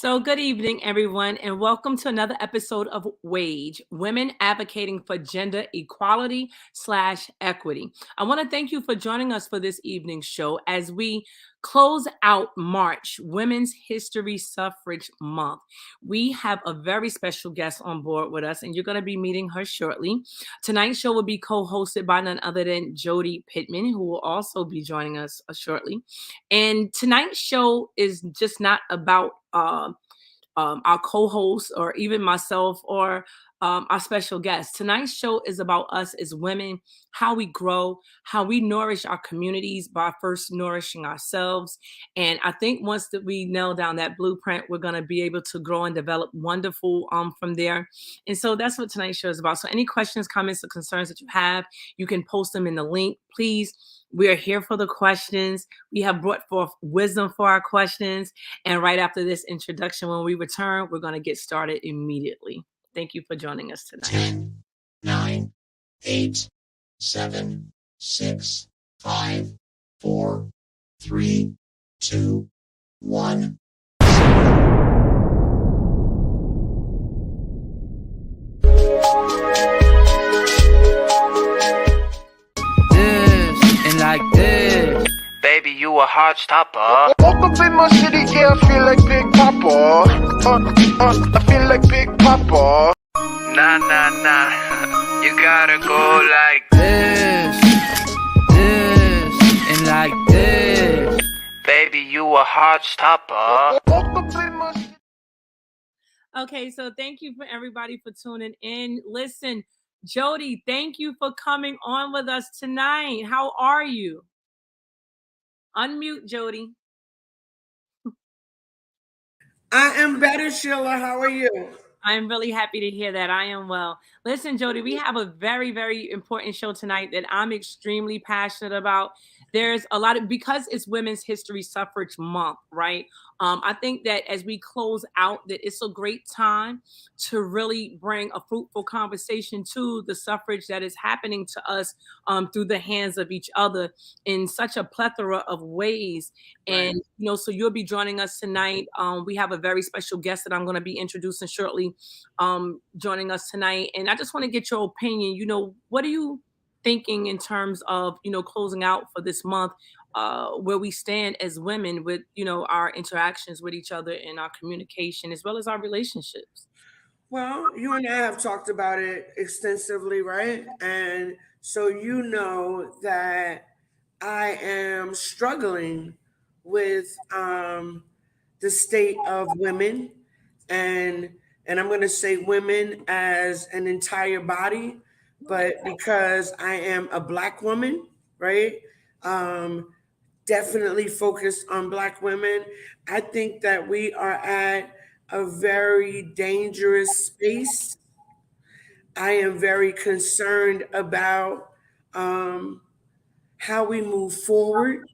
So, good evening, everyone, and welcome to another episode of Wage Women Advocating for Gender Equality slash Equity. I want to thank you for joining us for this evening's show as we close out March, Women's History Suffrage Month. We have a very special guest on board with us, and you're going to be meeting her shortly. Tonight's show will be co hosted by none other than Jody Pittman, who will also be joining us shortly. And tonight's show is just not about our co-host or even myself or our special guest. Tonight's show is about us as women, how we grow, how we nourish our communities by first nourishing ourselves. And I think once that we nail down that blueprint, we're going to be able to grow and develop wonderful from there. And so that's what tonight's show is about. So any questions, comments, or concerns that you have, you can post them in the link, please. We are here for the questions. We have brought forth wisdom for our questions. And right after this introduction, when we return, we're going to get started immediately. Thank you for joining us tonight. 10, 9, 8, 7, 6, 5, 4, 3, 2, 1. Like this. Baby, you a hard stopper. Woke up in my city, yeah, I feel like Big Papa. I feel like Big Papa. Nah, you gotta go like this, and like this. Baby, you a hard stopper. Woke up in my city. Okay, so thank you for everybody for tuning in. Listen, Jody, thank you for coming on with us tonight. How are you? Unmute, Jody. I am better, Sheila. How are you? I'm really happy to hear that. I am well. Listen, Jody, we have a very, very important show tonight that I'm extremely passionate about. There's a lot of, because it's Women's History Suffrage Month, right? I think that as we close out, that it's a great time to really bring a fruitful conversation to the suffrage that is happening to us through the hands of each other in such a plethora of ways. And, so you'll be joining us tonight. We have a very special guest that I'm going to be introducing shortly, joining us tonight. And I just want to get your opinion. What are you thinking in terms of, closing out for this month, where we stand as women with, our interactions with each other and our communication as well as our relationships? Well, you and I have talked about it extensively, right? And so you know that I am struggling with the state of women, and I'm going to say women as an entire body, but because I am a Black woman, right? Definitely focused on Black women. I think that we are at a very dangerous space. I am very concerned about how we move forward.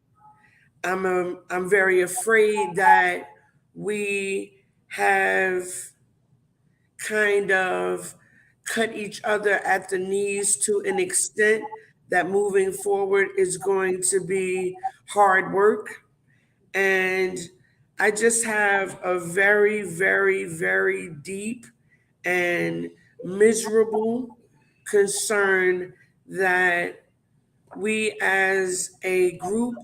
I'm very afraid that we have kind of cut each other at the knees to an extent that moving forward is going to be hard work. And I just have a very, very, very deep and miserable concern that we as a group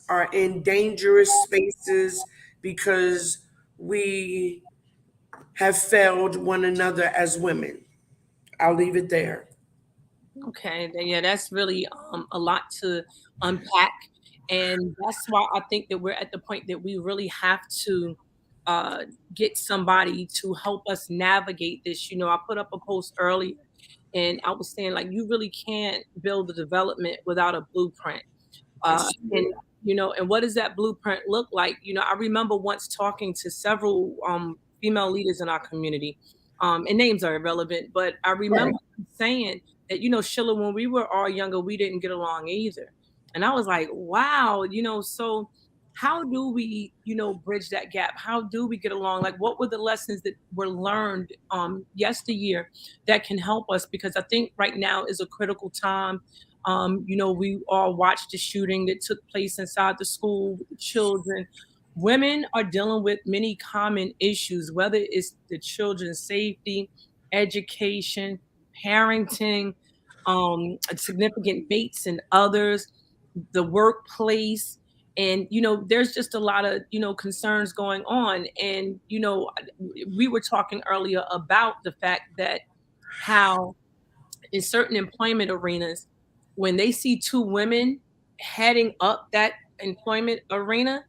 are in dangerous spaces because we have failed one another as women. I'll leave it there. Okay, yeah, that's really a lot to unpack. And that's why I think that we're at the point that we really have to get somebody to help us navigate this. I put up a post earlier and I was saying, like, you really can't build a development without a blueprint. And what does that blueprint look like? I remember once talking to several female leaders in our community, and names are irrelevant, but I remember saying that, Sheila, when we were all younger, we didn't get along either. And I was like, wow, so how do we, bridge that gap? How do we get along? Like, what were the lessons that were learned yesteryear that can help us? Because I think right now is a critical time. We all watched the shooting that took place inside the school with the children. women are dealing with many common issues, whether it's the children's safety, education, parenting, significant mates and others, the workplace. And, there's just a lot of, concerns going on. And, we were talking earlier about the fact that how in certain employment arenas, when they see two women heading up that employment arena,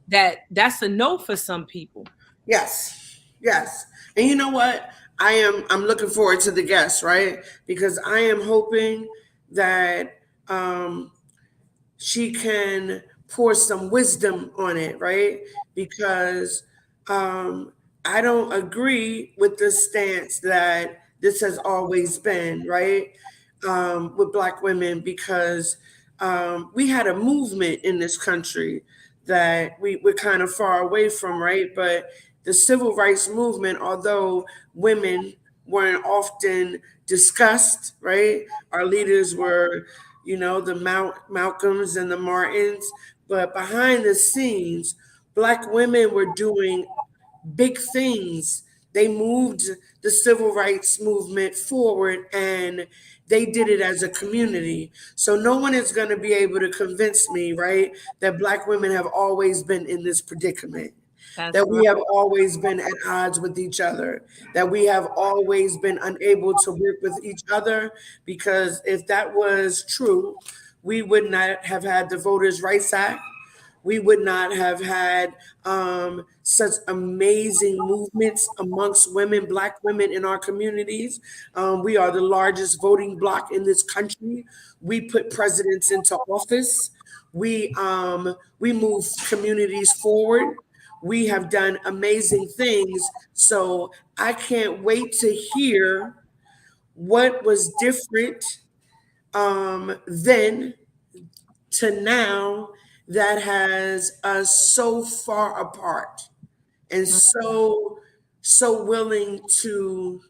that's a no for some people. Yes, yes. And you know what? I'm looking forward to the guests, right? Because I am hoping that she can pour some wisdom on it, right? Because um, I don't agree with the stance that this has always been, right? With Black women, because we had a movement in this country that we're kind of far away from, right? But the civil rights movement, although women weren't often discussed, right? Our leaders were, the Malcolms and the Martins, but behind the scenes, Black women were doing big things. They moved the civil rights movement forward, and they did it as a community. So no one is going to be able to convince me, right, that Black women have always been in this predicament, That's that right. we have always been at odds with each other, that we have always been unable to work with each other. Because if that was true, we would not have had the Voters' Rights Act. We would not have had such amazing movements amongst women, Black women in our communities. We are the largest voting bloc in this country. We put presidents into office. We move communities forward. We have done amazing things. So I can't wait to hear what was different then to now that has us so far apart and so willing to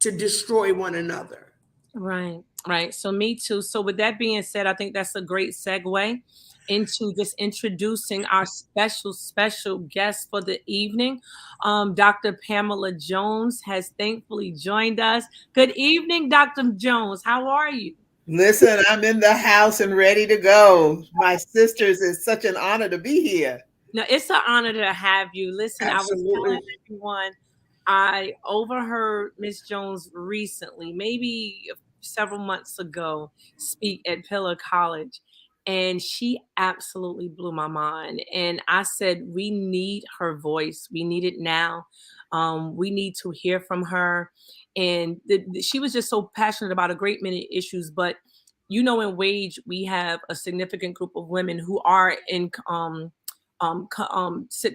destroy one another. Right, right. So me too. So with that being said, I think that's a great segue into just introducing our special guest for the evening. Dr. Pamela Jones has thankfully joined us. Good evening, Dr. Jones. How are you? Listen, I'm in the house and ready to go. My sisters, it's such an honor to be here. No, it's an honor to have you. Listen, I was telling Absolutely. everyone, I overheard Miss Jones recently, maybe several months ago, speak at Pillar College, and she absolutely blew my mind. And I said, we need her voice. We need it now. We need to hear from her. And she was just so passionate about a great many issues. But in Wage, we have a significant group of women who are in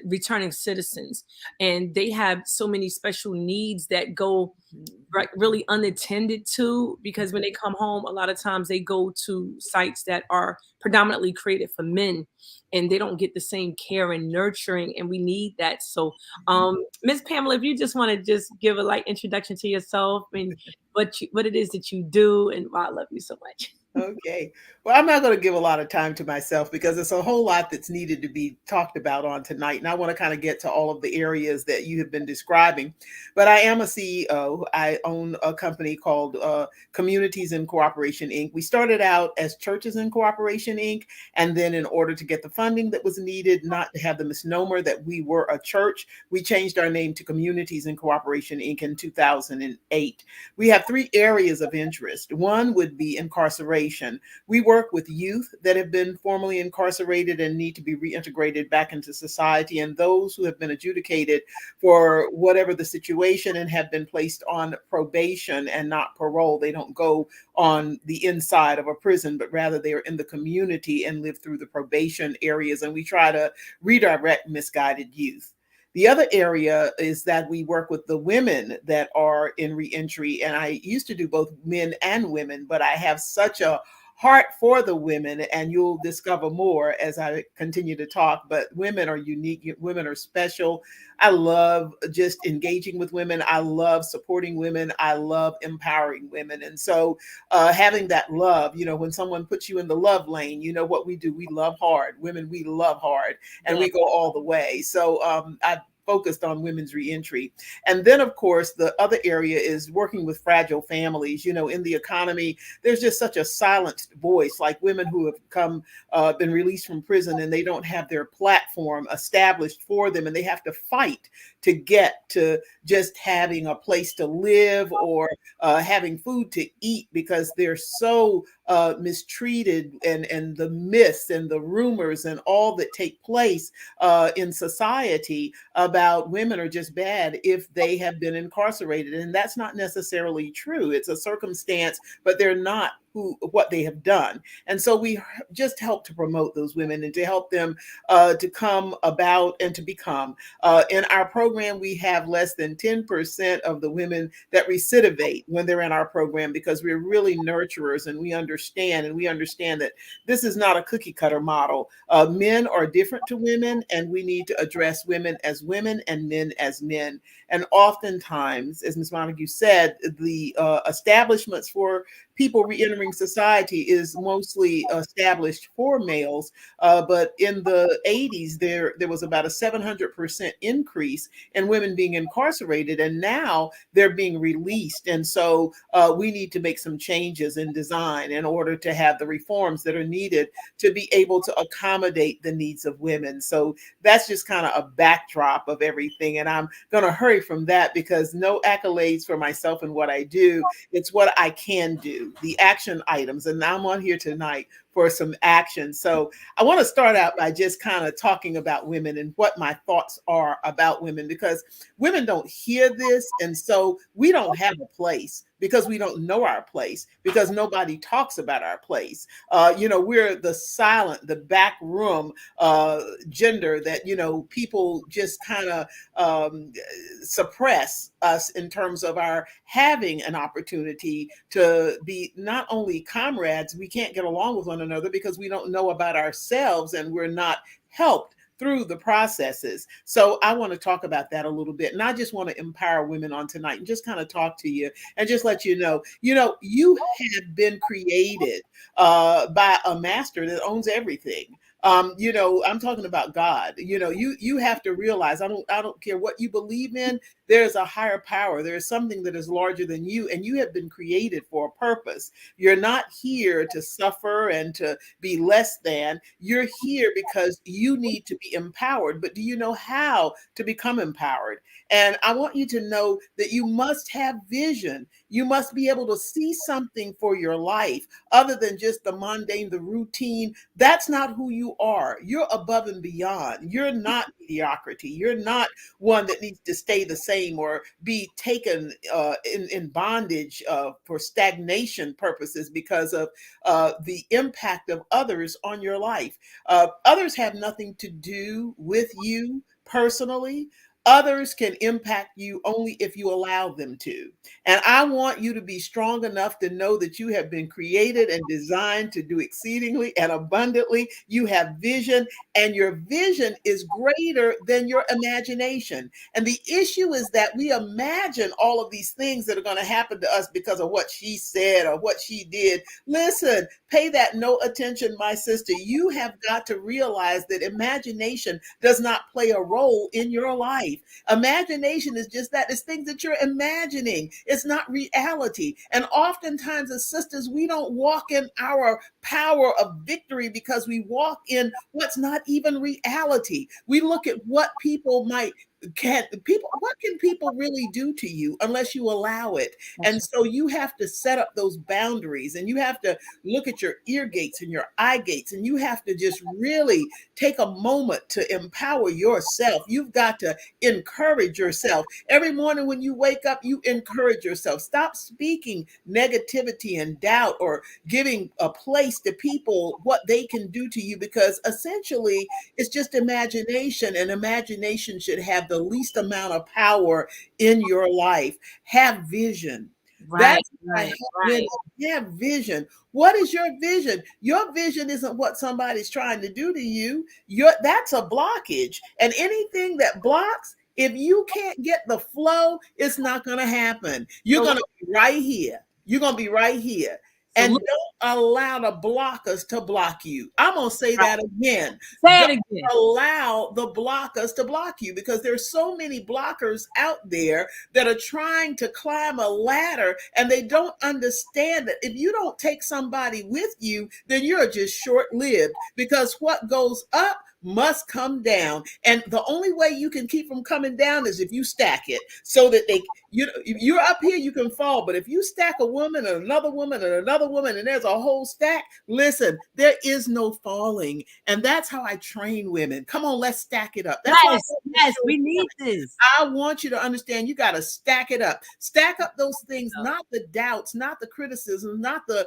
returning citizens, and they have so many special needs that go really unattended to, because when they come home, a lot of times they go to sites that are predominantly created for men, and they don't get the same care and nurturing, and we need that. So Ms. Pamela, if you just want to just give a light introduction to yourself and what it is that you do, and why I love you so much. Okay. Well, I'm not going to give a lot of time to myself because there's a whole lot that's needed to be talked about on tonight. And I want to kind of get to all of the areas that you have been describing. But I am a CEO. I own a company called Communities in Cooperation, Inc. We started out as Churches in Cooperation, Inc. And then in order to get the funding that was needed, not to have the misnomer that we were a church, we changed our name to Communities in Cooperation, Inc. in 2008. We have three areas of interest. One would be incarceration. We work with youth that have been formerly incarcerated and need to be reintegrated back into society, and those who have been adjudicated for whatever the situation and have been placed on probation and not parole. They don't go on the inside of a prison, but rather they are in the community and live through the probation areas, and we try to redirect misguided youth. The other area is that we work with the women that are in reentry. And I used to do both men and women, but I have such a heart for the women, and you'll discover more as I continue to talk. But women are unique, women are special. I love just engaging with women. I love supporting women. I love empowering women. And so having that love, when someone puts you in the love lane, you know what we do. We love hard. Women, we love hard, and Yeah. we go all the way. So I focused on women's reentry. And then, of course, the other area is working with fragile families. In the economy, there's just such a silenced voice, like women who have been released from prison, and they don't have their platform established for them, and they have to fight to get to just having a place to live or having food to eat, because they're so mistreated, and the myths and the rumors and all that take place in society about women are just bad if they have been incarcerated. And that's not necessarily true. It's a circumstance, but they're not what they have done. And so we just help to promote those women and to help them to come about and to become. In our program, we have less than 10% of the women that recidivate when they're in our program, because we're really nurturers, and we understand that this is not a cookie cutter model. Men are different to women, and we need to address women as women and men as men. And oftentimes, as Ms. Montague said, the establishments for people reentering society is mostly established for males. But in the 80s, there was about a 700% increase in women being incarcerated, and now they're being released. And so we need to make some changes in design in order to have the reforms that are needed to be able to accommodate the needs of women. So that's just kind of a backdrop of everything. And I'm going to hurry from that, because no accolades for myself and what I do. It's what I can do, the action items. And I'm on here tonight for some action. So I want to start out by just kind of talking about women and what my thoughts are about women, because women don't hear this. And so we don't have a place, because we don't know our place, because nobody talks about our place. We're the silent, the back room gender that, people just kind of suppress us in terms of our having an opportunity to be not only comrades. We can't get along with one another because we don't know about ourselves, and we're not helped through the processes. So I want to talk about that a little bit. And I just want to empower women on tonight and just kind of talk to you and just let you know, you have been created by a master that owns everything. I'm talking about God. You have to realize, I don't care what you believe in, there's a higher power. There's something that is larger than you, and you have been created for a purpose. You're not here to suffer and to be less than. You're here because you need to be empowered. But do you know how to become empowered? And I want you to know that you must have vision. You must be able to see something for your life other than just the mundane, the routine. That's not who you are. You're above and beyond. You're not mediocrity. You're not one that needs to stay the same or be taken in bondage for stagnation purposes because of the impact of others on your life. Others have nothing to do with you personally. Others can impact you only if you allow them to. And I want you to be strong enough to know that you have been created and designed to do exceedingly and abundantly. You have vision, and your vision is greater than your imagination. And the issue is that we imagine all of these things that are going to happen to us because of what she said or what she did. Listen, pay that no attention, my sister. You have got to realize that imagination does not play a role in your life. Imagination is just that. It's things that you're imagining. It's not reality. And oftentimes as sisters, we don't walk in our power of victory because we walk in what's not even reality. We look at what people what can people really do to you unless you allow it? And so you have to set up those boundaries, and you have to look at your ear gates and your eye gates, and you have to just really take a moment to empower yourself. You've got to encourage yourself. Every morning when you wake up, you encourage yourself. Stop speaking negativity and doubt or giving a place to people what they can do to you, because essentially it's just imagination, and imagination should have the least amount of power in your life. Have vision. Right, That's why I right, help women right. have vision. What is your vision? Your vision isn't what somebody's trying to do to you. That's a blockage. And anything that blocks, if you can't get the flow, it's not going to happen. You're So, going to be right here. You're going to be right here. so And look, don't allow the blockers to block you. I'm going to say right. that again. Say it Don't again. allow the blockers to block you, because there's so many blockers out there that are trying to climb a ladder, and they don't understand that if you don't take somebody with you, then you're just short-lived, because what goes up must come down, and the only way you can keep them coming down is if you stack it, so that if you're up here, you can fall, but if you stack a woman and another woman and another woman and there's a whole stack, listen, there is no falling. And that's how I train women. Come on, let's stack it up. That's why Yes, yes, we need this. I want you to understand, you got to stack it up. Stack up those things, not the doubts, not the criticism, not the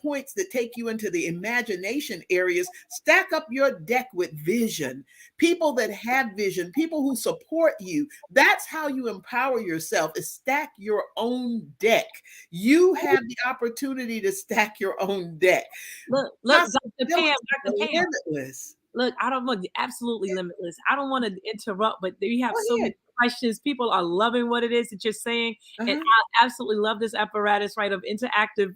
points that take you into the imagination areas. Stack up your deck with vision. People that have vision, people who support you. That's how you empower yourself, is stack your own deck. You have the opportunity to stack your own deck. Look, Dr. Pam, Possibilities are Dr. Pam. limitless. Look, I don't look absolutely limitless. I don't want to interrupt, but we have Go so ahead. many questions. People are loving what it is that you're saying. And Uh-huh. I absolutely love this apparatus, right, of interactive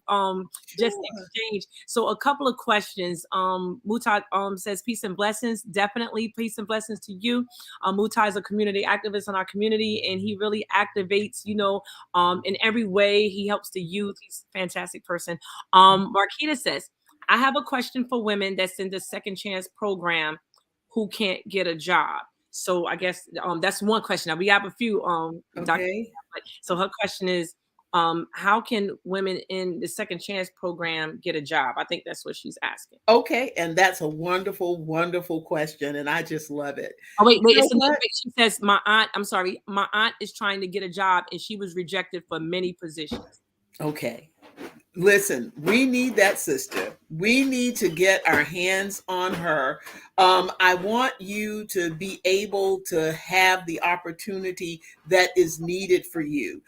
just Sure. exchange. So a couple of questions. Mutai says peace and blessings. Definitely peace and blessings to you. Mutai is a community activist in our community, and he really activates, in every way. He helps the youth. He's a fantastic person. Marquita says, I have a question for women that's in the second chance program who can't get a job. So I guess that's one question. Now we have a few Dr. Okay. So her question is, how can women in the second chance program get a job? I think that's what she's asking. Okay, and that's a wonderful, wonderful question, and I just love it. Oh, wait, You know it's another what? thing. She says, my aunt is trying to get a job and she was rejected for many positions. Okay. Listen, we need that sister. We need to get our hands on her. I want you to be able to have the opportunity that is needed for you.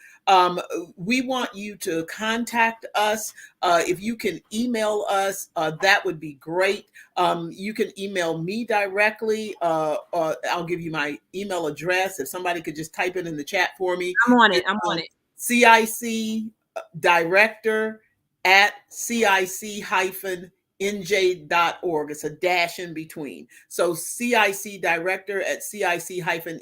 We want you to contact us. If you can email us, that would be great. You can email me directly. I'll give you my email address. If somebody could just type it in the chat for me. I'm on it. I'm on it. CIC director at cic-nj.org. It's a dash in between. So CIC director at cic-nj.org.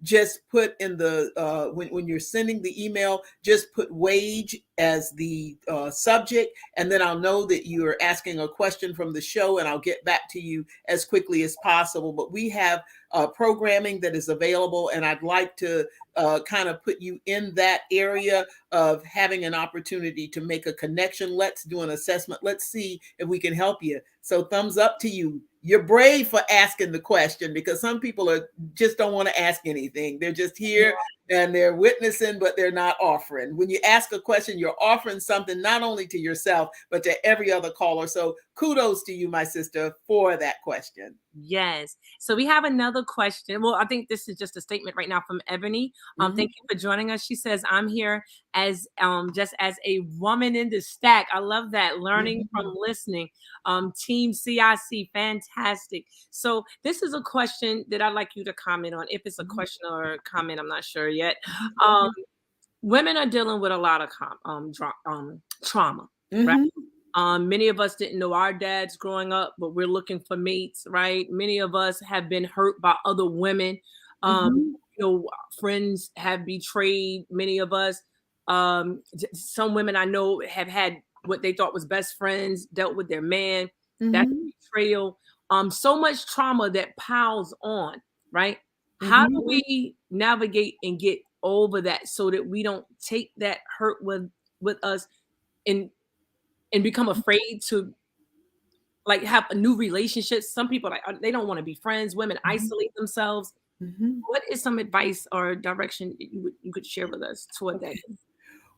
Just put in the, when you're sending the email, just put wage as the subject, and then I'll know that you're asking a question from the show, and I'll get back to you as quickly as possible. But we have programming that is available, and I'd like to kind of put you in that area of having an opportunity to make a connection. Let's do an assessment. Let's see if we can help you. So thumbs up to you. You're brave for asking the question, because some people just don't want to ask anything. They're just here and they're witnessing, but they're not offering. When you ask a question, you're offering something not only to yourself, but to every other caller. So kudos to you, my sister, for that question. Yes. So we have another question. Well, I think this is just a statement right now from Ebony. Thank you for joining us. She says, I'm here as just as a woman in the stack. I love that. Learning from listening. Team CIC, fantastic. So this is a question that I'd like you to comment on. If it's a question or a comment, I'm not sure yet. Women are dealing with a lot of trauma, right? Many of us didn't know our dads growing up, but we're looking for mates, right? Many of us have been hurt by other women. Friends have betrayed many of us. Some women I know have had what they thought was best friends, dealt with their man. That's betrayal. So much trauma that piles on, right? How do we navigate and get over that so that we don't take that hurt with us and become afraid to like have a new relationship? Some people they don't want to be friends. Women isolate themselves. What is some advice or direction you could share with us toward that?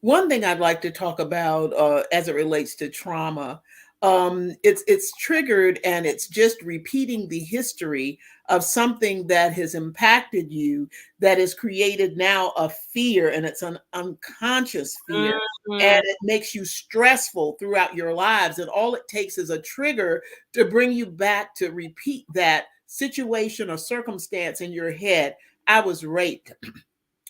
One thing I'd like to talk about as it relates to trauma, it's triggered, and it's just repeating the history of something that has impacted you, that has created now a fear, and it's an unconscious fear, Mhm. and it makes you stressful throughout your lives, and all it takes is a trigger to bring you back to repeat that situation or circumstance in your head. I was raped,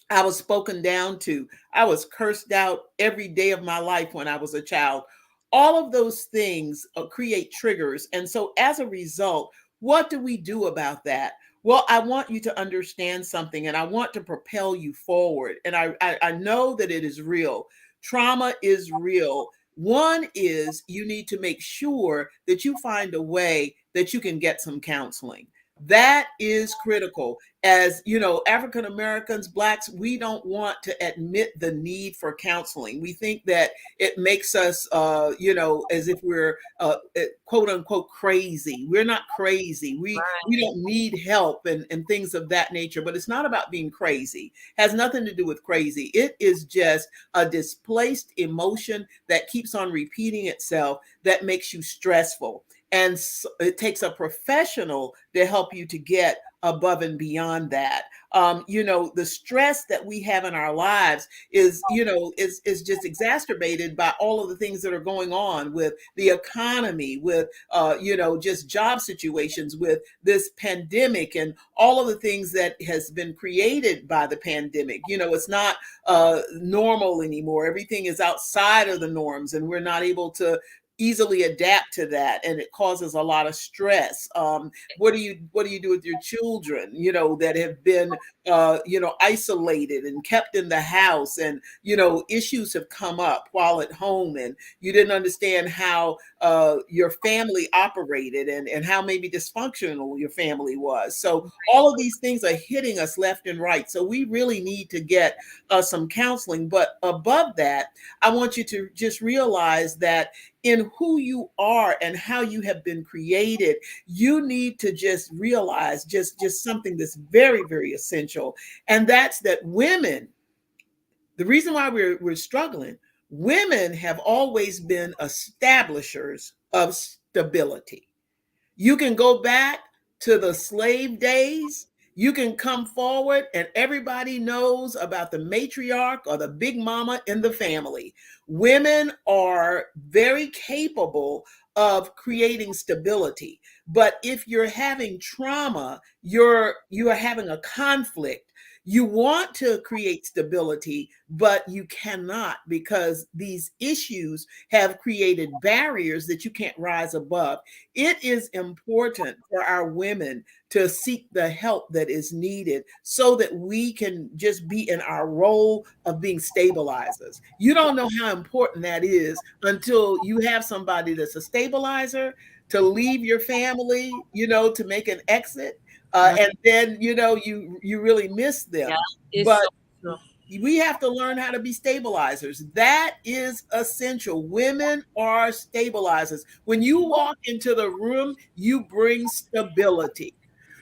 I was spoken down to, I was cursed out every day of my life when I was a child. All of those things create triggers. And so, as a result, what do we do about that? Well, I want you to understand something, and I want to propel you forward. And I know that it is real. Trauma is real. One is you need to make sure that you find a way that you can get some counseling. That is critical. As you know, African Americans, Blacks, we don't want to admit the need for counseling. We think that it makes us, as if we're quote unquote crazy. We're not crazy. We don't need help and things of that nature. But it's not about being crazy. It has nothing to do with crazy. It is just a displaced emotion that keeps on repeating itself, that makes you stressful. And so it takes a professional to help you to get above and beyond that. The stress that we have in our lives is just exacerbated by all of the things that are going on with the economy, with just job situations, with this pandemic, and all of the things that has been created by the pandemic. It's not normal anymore. Everything is outside of the norms, and we're not able to easily adapt to that, and it causes a lot of stress. What do you do with your children, that have been isolated and kept in the house, and issues have come up while at home, and you didn't understand how your family operated, and how maybe dysfunctional your family was. So all of these things are hitting us left and right, so we really need to get some counseling. But above that, I want you to just realize that in who you are and how you have been created, you need to just realize just something that's very, very essential. And that's that women, the reason why we're struggling, women have always been establishers of stability. You can go back to the slave days. You can come forward, and everybody knows about the matriarch or the big mama in the family. Women are very capable of creating stability. But if you're having trauma, you are having a conflict. You want to create stability, but you cannot, because these issues have created barriers that you can't rise above. It is important for our women to seek the help that is needed so that we can just be in our role of being stabilizers. You don't know how important that is until you have somebody that's a stabilizer, to leave your family, to make an exit. Right. And then you really miss Yeah, them. it's But so true. we have to learn how to be stabilizers. That is essential. Women are stabilizers. When you walk into the room, you bring stability.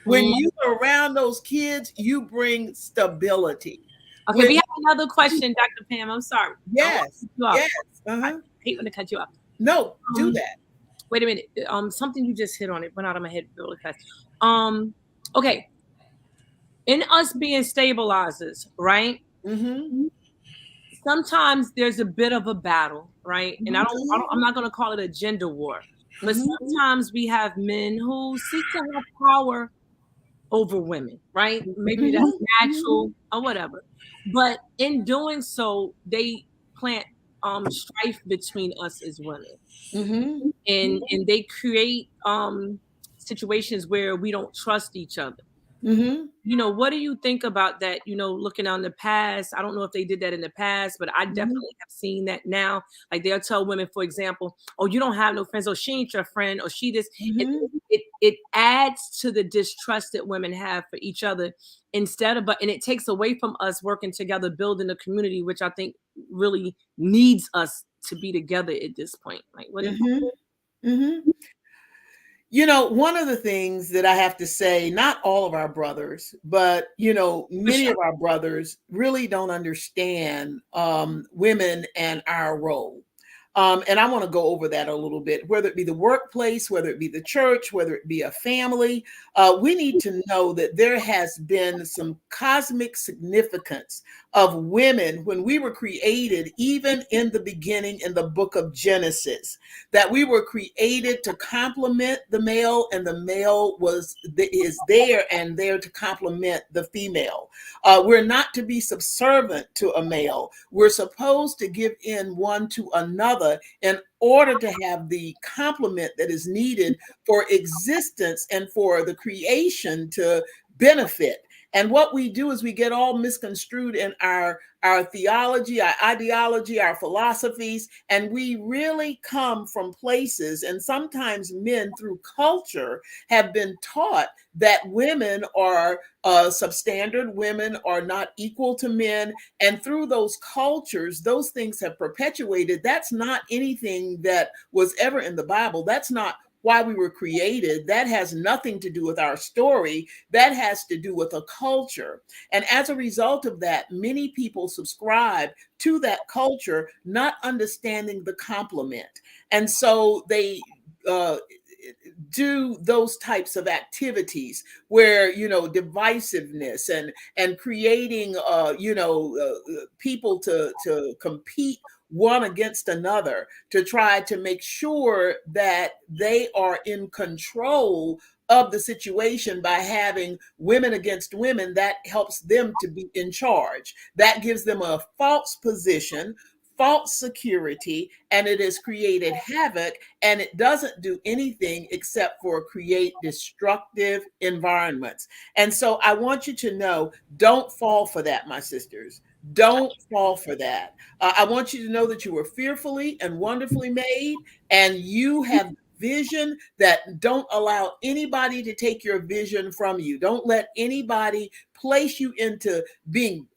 When Mm. you are around those kids, you bring stability. Okay, When we have another question, Dr. Pam. I'm sorry. I want Yes, to cut you off. yes, I uh-huh. hate when I cut you off. No, do Um, that. Wait a minute. Something you just hit on, it went out of my head really fast. Okay. In us being stabilizers, right? Mm-hmm. Sometimes there's a bit of a battle, right? And Mm-hmm. I'm not going to call it a gender war, but Mm-hmm. sometimes we have men who seek to have power over women, right? Maybe that's Mm-hmm. natural or whatever. But in doing so, they plant strife between us as women. Mm-hmm. And they create situations where we don't trust each other. Mm-hmm. What do you think about that? Looking on the past, I don't know if they did that in the past, but I Mm-hmm. definitely have seen that now. Like they'll tell women, for example, "Oh, you don't have no friends, or she ain't your friend, or she this." It Mm-hmm. it adds to the distrust that women have for each other and it takes away from us working together, building a community, which I think really needs us to be together at this point. Like, what do you? Mm-hmm. Mm-hmm. One of the things that I have to say, not all of our brothers, but For many sure. of our brothers really don't understand women and our role. And I want to go over that a little bit, whether it be the workplace, whether it be the church, whether it be a family. We need to know that there has been some cosmic significance of women when we were created, even in the beginning in the book of Genesis, that we were created to complement the male, and the male is there and there to complement the female. We're not to be subservient to a male. We're supposed to give in one to another in order to have the complement that is needed for existence and for the creation to benefit. And what we do is we get all misconstrued in our theology, our ideology, our philosophies, and we really come from places, and sometimes men through culture have been taught that women are substandard, women are not equal to men. And through those cultures, those things have perpetuated. That's not anything that was ever in the Bible. That's not why we were created. That has nothing to do with our story. That has to do with a culture. And as a result of that, many people subscribe to that culture, not understanding the complement. And so they do those types of activities where, divisiveness and creating people to compete one against another, to try to make sure that they are in control of the situation by having women against women. That helps them to be in charge. That gives them a false position, false security, and it has created havoc, and it doesn't do anything except for create destructive environments. And so I want you to know, don't fall for that, my sisters. Don't fall for that. I want you to know that you were fearfully and wonderfully made, and you have vision that don't allow anybody to take your vision from you. Don't let anybody place you into being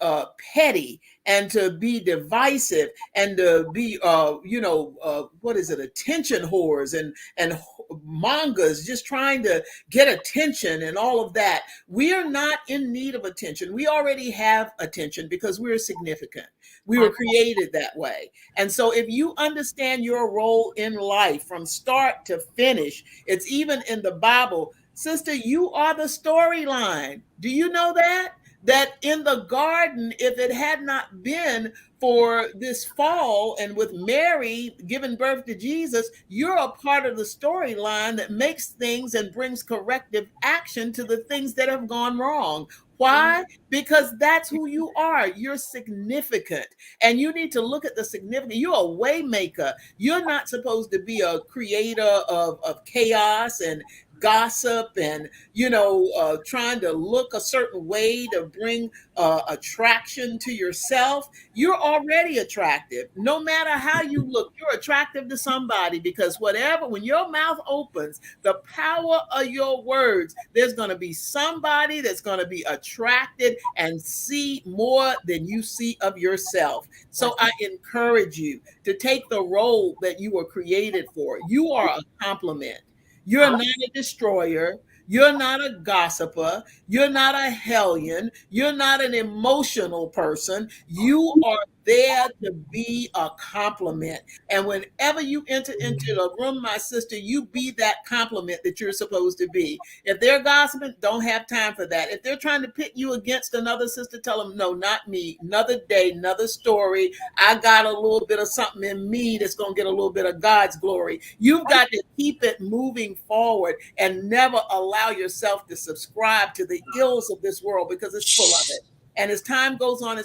petty and to be divisive and to be what is it, attention whores and mangas, just trying to get attention and all of that. We are not in need of attention. We already have attention because we're significant. We were created that way. And so if you understand your role in life from start to finish, it's even in the Bible. Sister, you are the storyline. Do you know that? That in the garden, if it had not been for this fall and with Mary giving birth to Jesus, you're a part of the storyline that makes things and brings corrective action to the things that have gone wrong. Why? Because that's who you are. You're significant. And you need to look at the significant. You're a way maker. You're not supposed to be a creator of chaos and gossip and trying to look a certain way to bring attraction to yourself. You're already attractive. No matter how you look, you're attractive to somebody, because when your mouth opens, the power of your words, there's going to be somebody that's going to be attracted and see more than you see of yourself. So I encourage you to take the role that you were created for. You are a compliment. You're not a destroyer. You're not a gossiper. You're not a hellion. You're not an emotional person. You are there to be a compliment. And whenever you enter into the room, my sister, you be that compliment that you're supposed to be. If they're gossiping, don't have time for that. If they're trying to pit you against another sister, tell them, no, not me. Another day, another story. I got a little bit of something in me that's going to get a little bit of God's glory. You've got to keep it moving forward and never allow yourself to subscribe to the ills of this world, because it's full of it. And as time goes on, the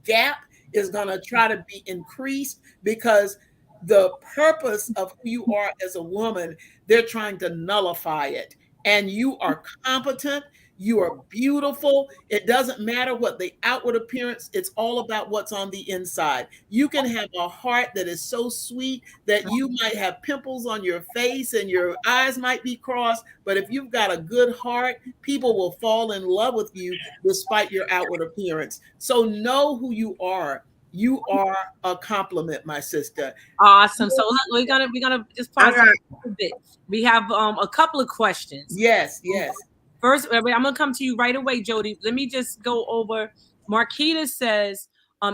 gap is going to try to be increased, because the purpose of who you are as a woman, they're trying to nullify it. And you are competent. You are beautiful. It doesn't matter what the outward appearance, it's all about what's on the inside. You can have a heart that is so sweet that you might have pimples on your face and your eyes might be crossed, but if you've got a good heart, people will fall in love with you despite your outward appearance. So know who you are. You are a compliment, my sister. Awesome. So we're gonna just pause a bit. We have a couple of questions. Yes. First, I'm going to come to you right away, Jody. Let me just go over. Marquita says,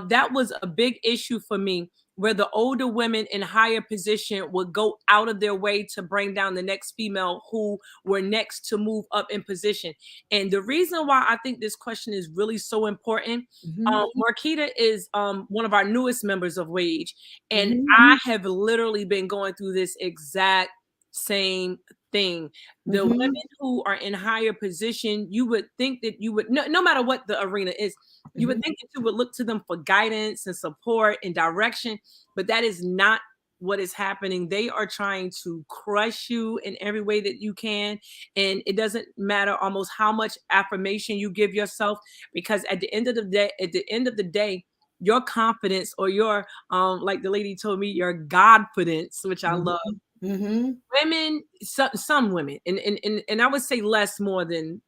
that was a big issue for me. where the older women in higher position would go out of their way to bring down the next female who were next to move up in position. And the reason why I think this question is really so important, Mhm. Marquita is one of our newest members of Wage, and Mhm. I have literally been going through this exact same thing. The Mhm. women who are in higher position, you would think that you would, no matter what the arena is, you would Mhm. think that you would look to them for guidance and support and direction, but that is not what is happening. They are trying to crush you in every way that you can. And it doesn't matter almost how much affirmation you give yourself, because at the end of the day, your confidence, or your like the lady told me, your godfidence, which I love. Mhm. Mhm. Women, some women, and I would say less, more than,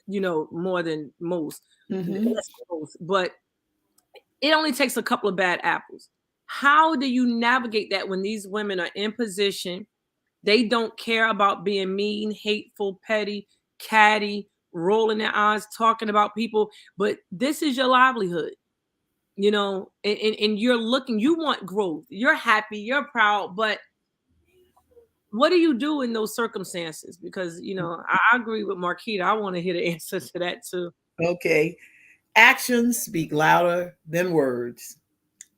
more than most, Mhm. less than most, but it only takes a couple of bad apples. How do you navigate that when these women are in position? They don't care about being mean, hateful, petty, catty, rolling their eyes, talking about people, but this is your livelihood, and you're looking, you want growth, you're happy, you're proud, but what do you do in those circumstances? Because, I agree with Marquita. I want to hear the answer to that too. Okay. Actions speak louder than words.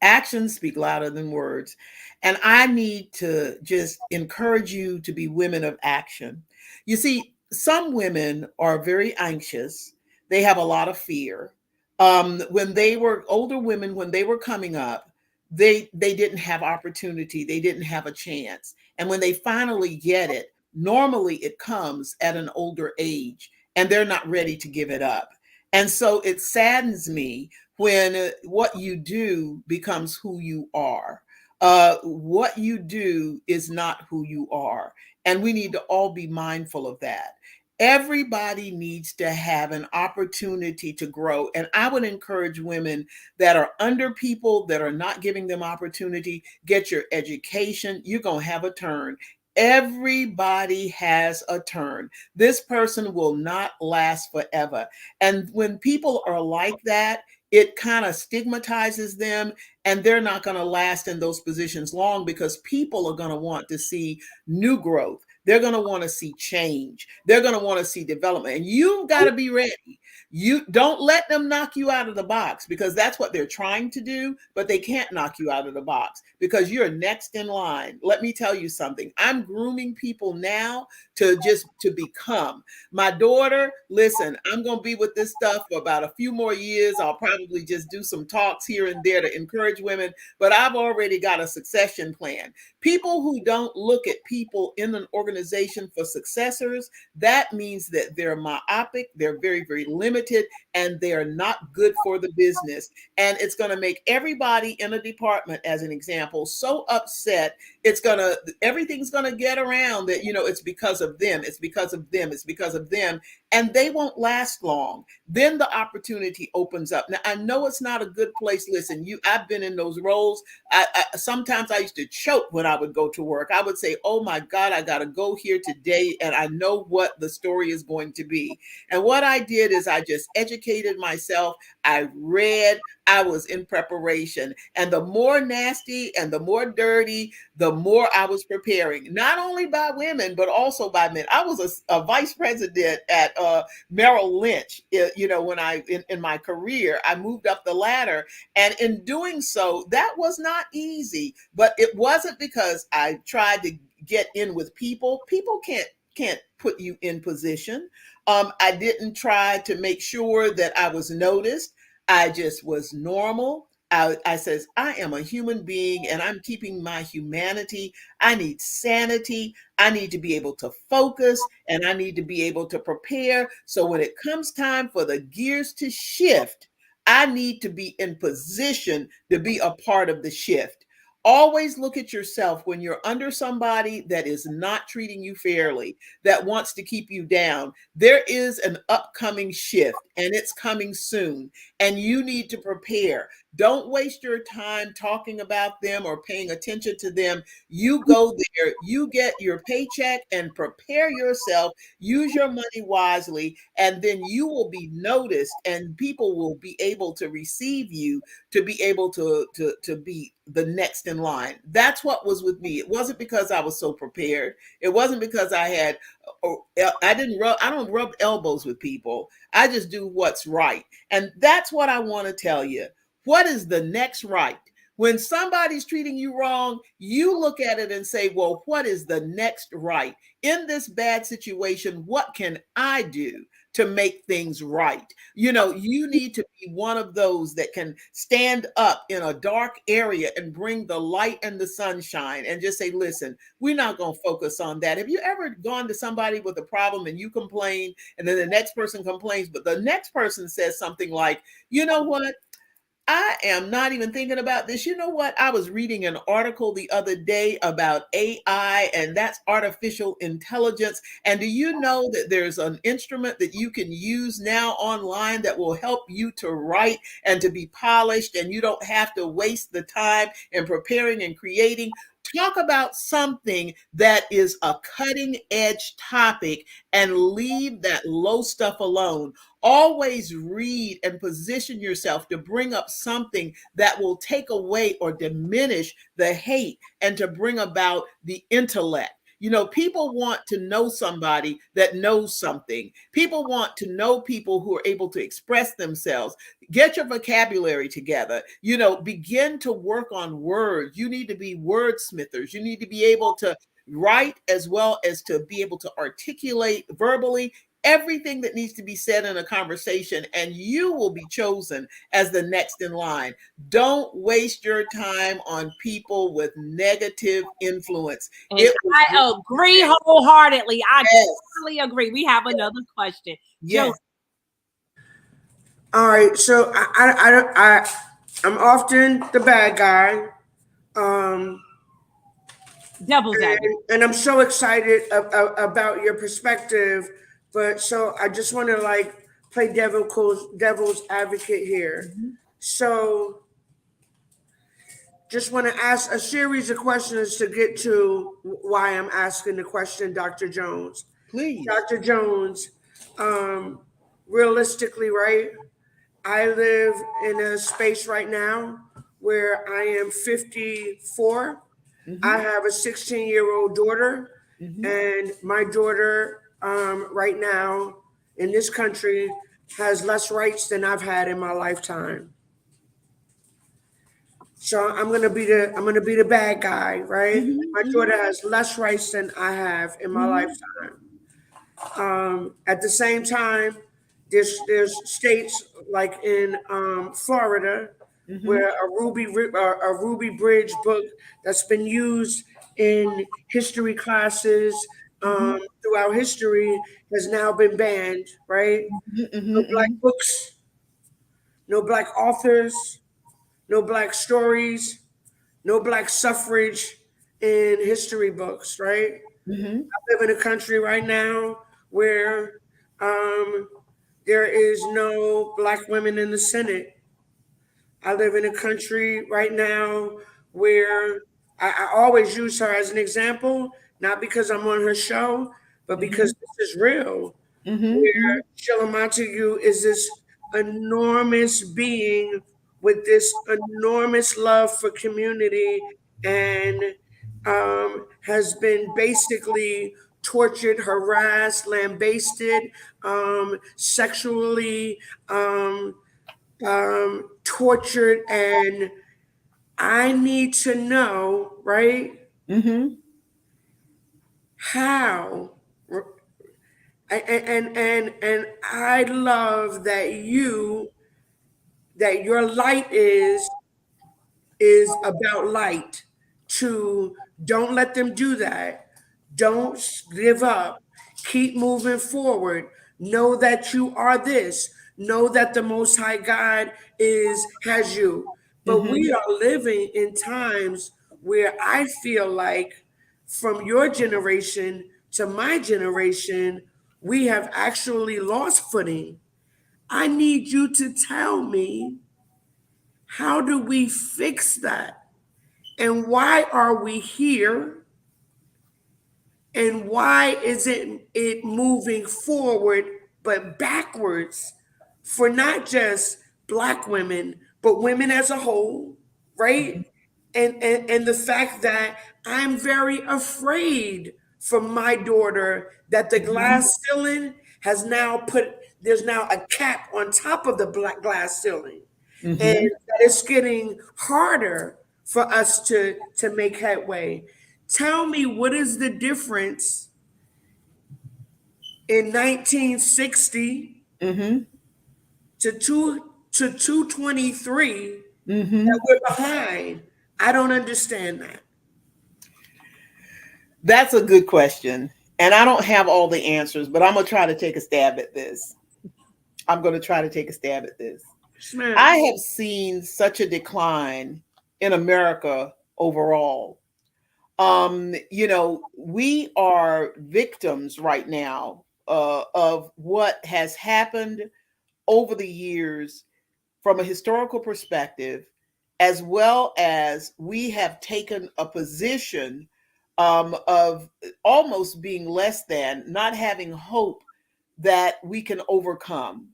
Actions speak louder than words. And I need to just encourage you to be women of action. You see, some women are very anxious, they have a lot of fear. When they were older women, when they were coming up, they didn't have opportunity, they didn't have a chance. And when they finally get it, normally it comes at an older age and they're not ready to give it up. And so it saddens me when what you do becomes who you are. What you do is not who you are. And we need to all be mindful of that. Everybody needs to have an opportunity to grow. And I would encourage women that are under people that are not giving them opportunity, get your education. You're going to have a turn. Everybody has a turn. This person will not last forever. And when people are like that, it kind of stigmatizes them, and they're not going to last in those positions long because people are going to want to see new growth. They're going to want to see change. They're going to want to see development. And you've got to be ready. You don't let them knock you out of the box, because that's what they're trying to do, but they can't knock you out of the box because you're next in line. Let me tell you something. I'm grooming people now to become. My daughter, listen, I'm going to be with this stuff for about a few more years. I'll probably just do some talks here and there to encourage women, but I've already got a succession plan. People who don't look at people in an organization for successors, that means that they're myopic, they're very, very limited, and they're not good for the business. And it's going to make everybody in a department, as an example, so upset. Everything's going to get around that, it's because of them, it's because of them, it's because of them, and they won't last long. Then the opportunity opens up. Now, I know it's not a good place. Listen, I've been in those roles. Sometimes I used to choke when I would go to work. I would say, oh my God, I got to go here today, and I know what the story is going to be. And what I did is I just educated myself. I read, I was in preparation. And the more nasty and the more dirty, the more I was preparing, not only by women, but also by men. I was a vice president at Merrill Lynch. When in my career, I moved up the ladder. And in doing so, that was not easy, but it wasn't because I tried to get in with people. People can't put you in position. I didn't try to make sure that I was noticed. I just was normal. I says, I am a human being and I'm keeping my humanity. I need sanity. I need to be able to focus and I need to be able to prepare. So when it comes time for the gears to shift, I need to be in position to be a part of the shift. Always look at yourself when you're under somebody that is not treating you fairly, that wants to keep you down. There is an upcoming shift and it's coming soon, and you need to prepare. Don't waste your time talking about them or paying attention to them. You go there, you get your paycheck and prepare yourself, use your money wisely, and then you will be noticed and people will be able to receive you, to be able to be the next in line. That's what was with me. It wasn't because I was so prepared. It wasn't because I had, I don't rub elbows with people. I just do what's right. And that's what I want to tell you. What is the next right? When somebody's treating you wrong, you look at it and say, well, what is the next right? In this bad situation, what can I do to make things right? You need to be one of those that can stand up in a dark area and bring the light and the sunshine and just say, listen, we're not going to focus on that. Have you ever gone to somebody with a problem and you complain, and then the next person complains, but the next person says something like, you know what? I am not even thinking about this. You know what? I was reading an article the other day about AI, and that's artificial intelligence. And do you know that there's an instrument that you can use now online that will help you to write and to be polished, and you don't have to waste the time in preparing and creating? Talk about something that is a cutting edge topic and leave that low stuff alone. Always read and position yourself to bring up something that will take away or diminish the hate and to bring about the intellect. People want to know somebody that knows something. People want to know people who are able to express themselves. Get your vocabulary together. Begin to work on words. You need to be wordsmithers. You need to be able to write as well as to be able to articulate verbally everything that needs to be said in a conversation, and you will be chosen as the next in line. Don't waste your time on people with negative influence. And I agree wholeheartedly. I totally agree. We have another question. Yes. All right, so I'm often the bad guy. Devil's advocate. And I'm so excited about your perspective, but so I just want to play devil's advocate here. Mm-hmm. So just want to ask a series of questions to get to why I'm asking the question, Dr. Jones. Please. Dr. Jones, realistically, right? I live in a space right now where I am 54. Mm-hmm. I have a 16-year-old daughter, mm-hmm. and my daughter right now in this country has less rights than I've had in my lifetime. So I'm gonna be the bad guy, right? Mm-hmm. My daughter has less rights than I have in my lifetime. At the same time, there's states like in Florida where a Ruby Bridge book that's been used in history classes throughout history has now been banned, right? No black books, no black authors, no black stories, no black suffrage in history books, right? I live in a country right now where there is no black women in the Senate. I live in a country right now where I always use her as an example, not because I'm on her show, but because this is real. Where Sheila Montague is this enormous being with this enormous love for community and has been basically tortured, harassed, lambasted, sexually tortured. And I need to know, right? How. And I love that your light is about light. To don't let them do that. Don't give up. Keep moving forward. Know that you are this. Know that the Most High God has you. But we are living in times where I feel like from your generation to my generation, we have actually lost footing. I need you to tell me, how do we fix that? And why are we here? And why isn't it moving forward but backwards for not just Black women, but women as a whole, right? and the fact that I'm very afraid for my daughter that the Mhm. glass ceiling has now put there's now a cap on top of the black glass ceiling, and Mhm. that it's getting harder for us to make headway. Tell me, what is the difference in 1960 Mhm. to 223 that Mhm. we're behind? I don't understand that. That's a good question. And I don't have all the answers, but I'm going to try to take a stab at this. I'm going to try to take a stab at this. Yes, ma'am. I have seen such a decline in America overall. We are victims right now of what has happened over the years from a historical perspective, as well as we have taken a position of almost being less than, not having hope that we can overcome.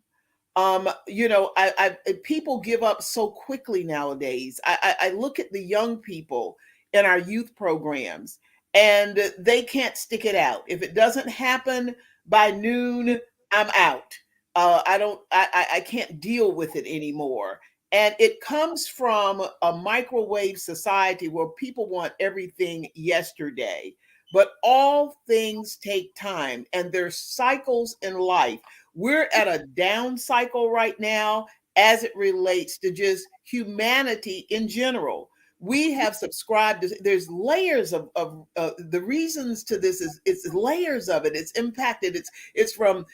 People give up so quickly nowadays. I look at the young people in our youth programs, and they can't stick it out. If it doesn't happen by noon, I'm out. I don't. I can't deal with it anymore. And it comes from a microwave society where people want everything yesterday. But all things take time, and there's cycles in life. We're at a down cycle right now as it relates to just humanity in general. We have subscribed to, there's layers of the reasons to this is it's layers of it. It's impacted. It's from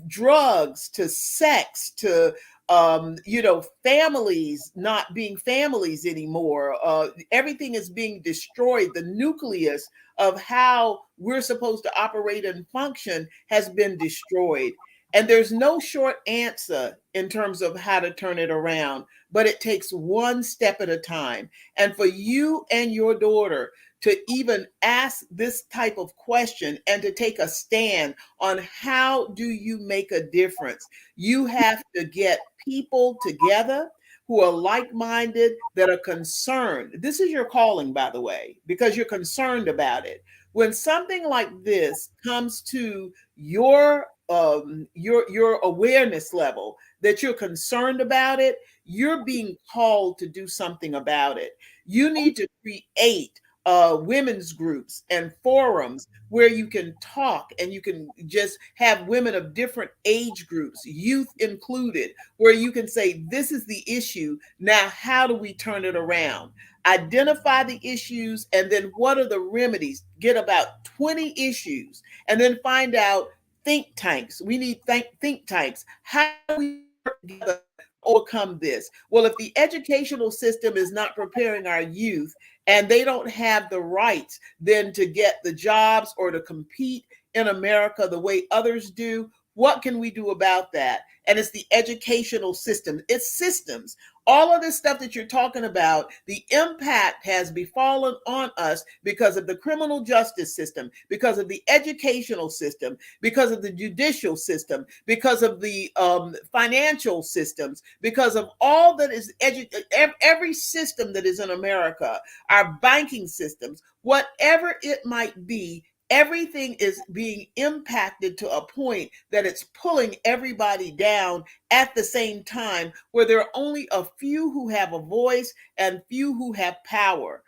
drugs to sex to families not being families anymore. Everything is being destroyed. The nucleus of how we're supposed to operate and function has been destroyed. And there's no short answer in terms of how to turn it around, but it takes one step at a time. And for you and your daughter to even ask this type of question and to take a stand on how do you make a difference, you have to get people together who are like-minded, that are concerned. This is your calling, by the way, because you're concerned about it. When something like this comes to your awareness level, that you're concerned about it, you're being called to do something about it. You need to create women's groups and forums where you can talk and you can just have women of different age groups, youth included, where you can say, this is the issue. Now, how do we turn it around? Identify the issues, and then what are the remedies? Get about 20 issues, and then find out think tanks. We need think tanks. How do we work together to overcome this? Well, if the educational system is not preparing our youth and they don't have the rights then to get the jobs or to compete in America the way others do, what can we do about that? And it's the educational system. It's systems. All of this stuff that you're talking about, the impact has befallen on us because of the criminal justice system, because of the educational system, because of the judicial system, because of the financial systems, because of all that is every system that is in America, our banking systems, whatever it might be. Everything is being impacted to a point that it's pulling everybody down at the same time, where there are only a few who have a voice and few who have power.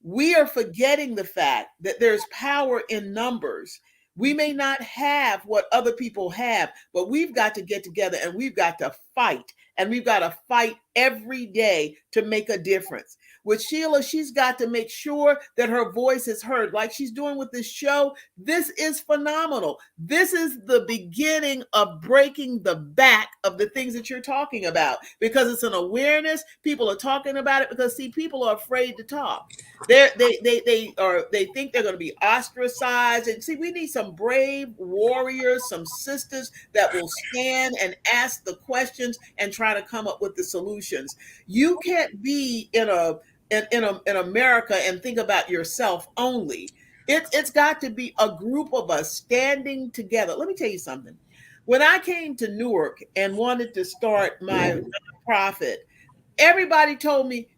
We are forgetting the fact that there's power in numbers. We may not have what other people have, but we've got to get together and we've got to fight. And we've got to fight every day to make a difference. With Sheila, she's got to make sure that her voice is heard, like she's doing with this show. This is phenomenal. This is the beginning of breaking the back of the things that you're talking about, because it's an awareness. People are talking about it because, see, people are afraid to talk. They think they're going to be ostracized. And see, we need some brave warriors, some sisters that will stand and ask the questions and try to come up with the solutions. You can't be in America and think about yourself only. It's got to be a group of us standing together. Let me tell you something. When I came to Newark and wanted to start my nonprofit, everybody told me,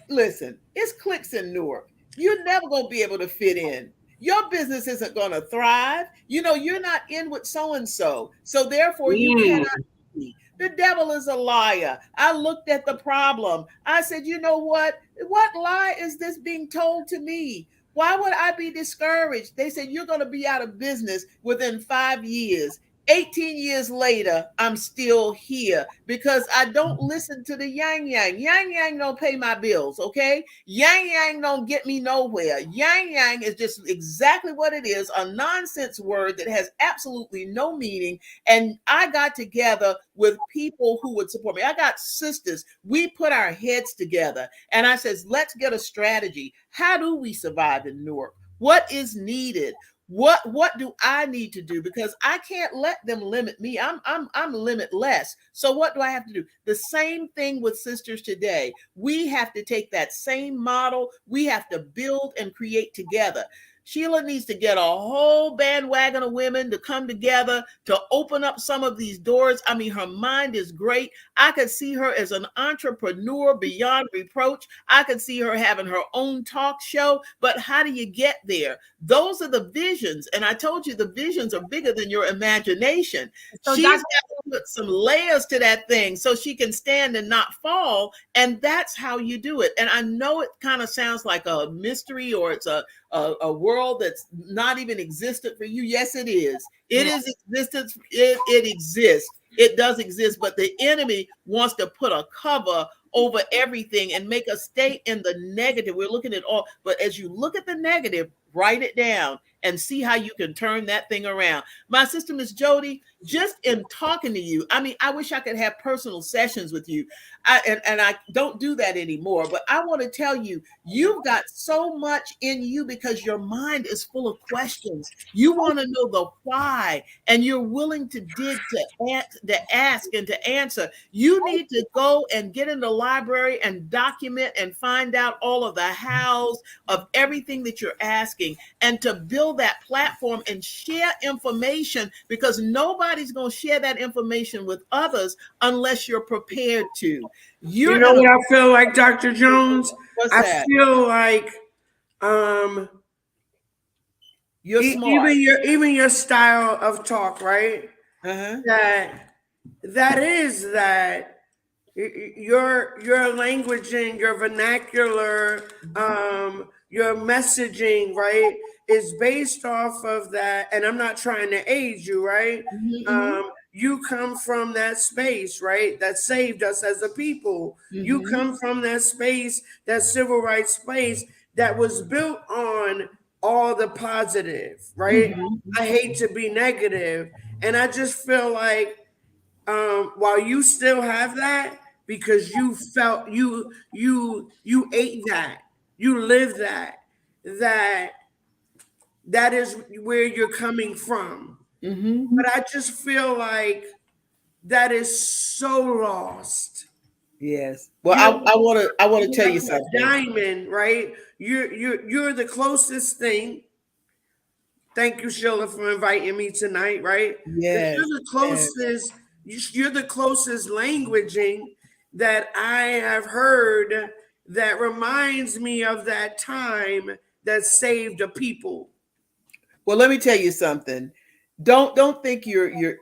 Listen, it's clicks in Newark. You're never going to be able to fit in. Your business isn't going to thrive. You know, you're not in with so and so. So therefore, you Mm. cannot be. The devil is a liar. I looked at the problem. I said, you know what? What lie is this being told to me? Why would I be discouraged? They said, you're going to be out of business within 5 years. 18 years later, I'm still here because I don't listen to the yang yang. Yang yang don't pay my bills, okay? Yang yang don't get me nowhere. Yang yang is just exactly what it is, a nonsense word that has absolutely no meaning. And I got together with people who would support me. I got sisters. We put our heads together and I says, let's get a strategy. How do we survive in Newark? What is needed? What do I need to do? Because I can't let them limit me. I'm limitless. So what do I have to do? The same thing with sisters today. We have to take that same model. We have to build and create together. Sheila needs to get a whole bandwagon of women to come together to open up some of these doors. I mean, her mind is great. I could see her as an entrepreneur beyond reproach. I could see her having her own talk show. But how do you get there? Those are the visions. And I told you the visions are bigger than your imagination. So She's Dr. got to put some layers to that thing so she can stand and not fall. And that's how you do it. And I know it kind of sounds like a mystery or it's a world that's not even existent for you. Yes, it is. It is existence. It exists. It does exist, but the enemy wants to put a cover over everything and make us stay in the negative. We're looking at all, but as you look at the negative, write it down and see how you can turn that thing around. My sister, Miss Jody, just in talking to you, I mean, I wish I could have personal sessions with you. And I don't do that anymore, but I want to tell you, you've got so much in you because your mind is full of questions. You want to know the why, and you're willing to dig to ask and to answer. You need to go and get in the library and document and find out all of the hows of everything that you're asking and to build that platform and share information because nobody's going to share that information with others unless you're prepared to. You You're know in a what I feel like, Dr. Jones? what's I that? feel like um You're smart. even your style of talk, right? Uh-huh. That your languaging, your vernacular, your messaging, right, is based off of that. And I'm not trying to age you, right? Mm-hmm, You come from that space, right? That saved us as a people. You mm-hmm, come from that space, that civil rights space that was built on all the positive, right? mm-hmm. I hate to be negative, and I just feel like while you still have that because you felt you ate that, you lived that that is where you're coming from. Mm-hmm. But I just feel like that is so lost. Yes. Well, You're I want to tell like you a something. diamond, right? You're the closest thing. Thank you, Sheila, for inviting me tonight, right? That Yes. you're the Yes. closest, you're the closest languaging that I have heard that reminds me of that time that saved a people. Well, let me tell you something. Don't think you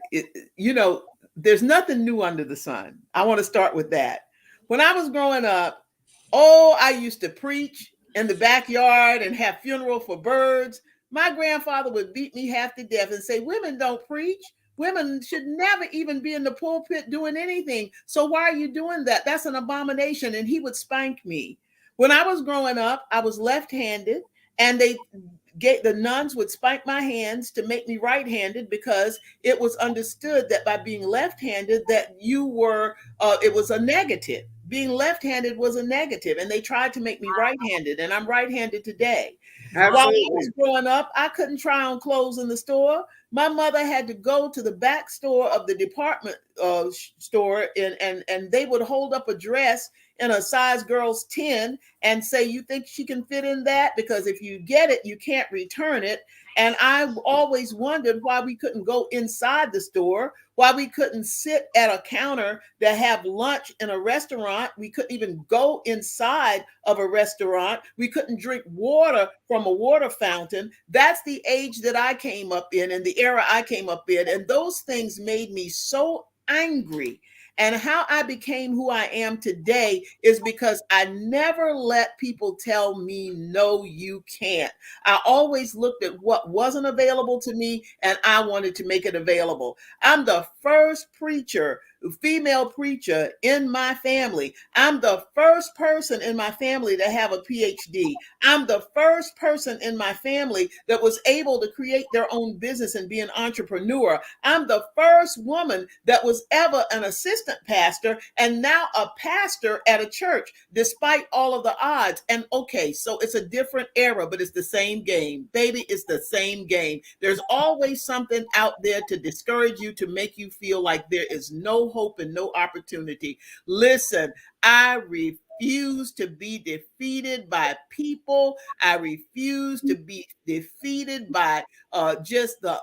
know, there's nothing new under the sun. I want to start with that. When I was growing up, oh, I used to preach in the backyard and have funeral for birds. My grandfather would beat me half to death and say, women don't preach. Women should never even be in the pulpit doing anything. So why are you doing that? That's an abomination. And he would spank me. When I was growing up, I was left-handed, and the nuns would spank my hands to make me right-handed because it was understood that by being left-handed that you were it was a negative. Being left-handed was a negative, and they tried to make me right-handed, and I'm right-handed today. While I Absolutely. was growing up, I couldn't try on clothes in the store. My mother had to go to the back store of the department store, and they would hold up a dress in a size girl's 10 and say, you think she can fit in that? Because if you get it, you can't return it. And I always wondered why we couldn't go inside the store, why we couldn't sit at a counter to have lunch in a restaurant. We couldn't even go inside of a restaurant. We couldn't drink water from a water fountain. That's the age that I came up in and the era I came up in. And those things made me so angry. And how I became who I am today is because I never let people tell me, no, you can't. I always looked at what wasn't available to me and I wanted to make it available. I'm the first preacher, female preacher in my family. I'm the first person in my family to have a PhD. I'm the first person in my family that was able to create their own business and be an entrepreneur. I'm the first woman that was ever an assistant pastor and now a pastor at a church, despite all of the odds. And okay, so it's a different era, but it's the same game. Baby, it's the same game. There's always something out there to discourage you, to make you feel like there is no hope and no opportunity. Listen, I refuse to be defeated by people. I refuse to be defeated by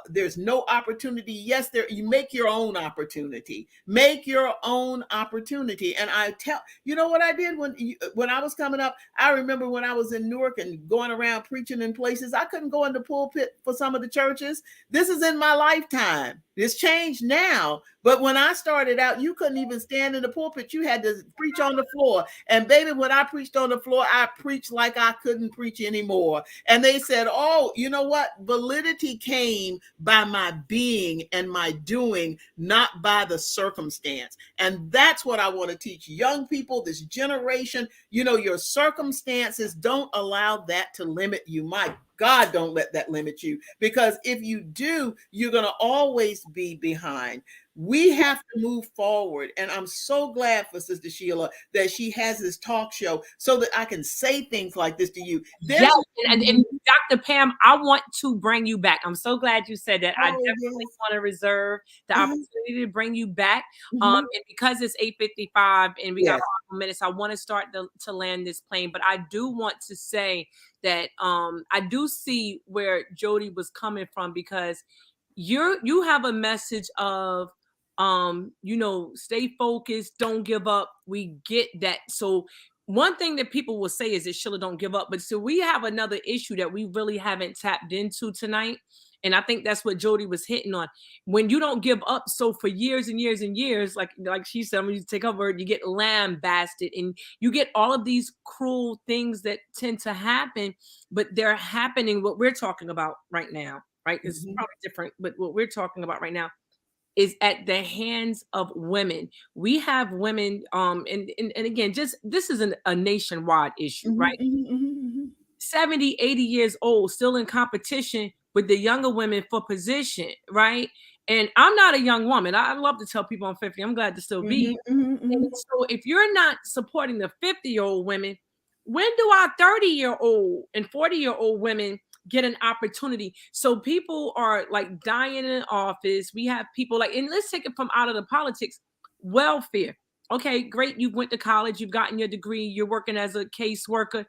there's no opportunity. Yes, you make your own opportunity. Make your own opportunity. And I tell you know what I did when I was coming up. I remember when I was in Newark and going around preaching in places. I couldn't go in the pulpit for some of the churches. This is in my lifetime. It's changed now. But when I started out, you couldn't even stand in the pulpit. You had to preach on the floor. And baby, when I preached on the floor, I preached like I couldn't preach anymore. And they said, oh, you know what? Validity came by my being and my doing, not by the circumstance. And that's what I want to teach young people, this generation. You know, your circumstances don't allow that to limit you. My God, don't let that limit you, because if you do, you're going to always be behind. We have to move forward. And I'm so glad for Sister Sheila that she has this talk show so that I can say things like this to you. Yes, and Dr. Pam, I want to bring you back. I'm so glad you said that. I definitely want to reserve the opportunity to bring you back. And because it's 8:55 and we got 5 minutes, I want to start to land this plane. But I do want to say that I do see where Jody was coming from, because you have a message of stay focused, don't give up. We get that. So one thing that people will say is that Sheila don't give up, but so we have another issue that we really haven't tapped into tonight. And I think that's what Jody was hitting on. When you don't give up, so for years and years and years, like she said, when you take her word, you get lambasted and you get all of these cruel things that tend to happen, but they're happening what we're talking about right now, right? It's probably different, but what we're talking about right now is at the hands of women. We have women, and again, just this is a nationwide issue, right? 70, 80 years old, still in competition with the younger women for position, right? And I'm not a young woman. I love to tell people I'm 50. I'm glad to still be. And so if you're not supporting the 50-year-old women, when do our 30-year-old and 40-year-old women get an opportunity? So people are like dying in office. We have people like, and let's take it from out of the politics, welfare. Okay, great. You went to college, you've gotten your degree, you're working as a caseworker,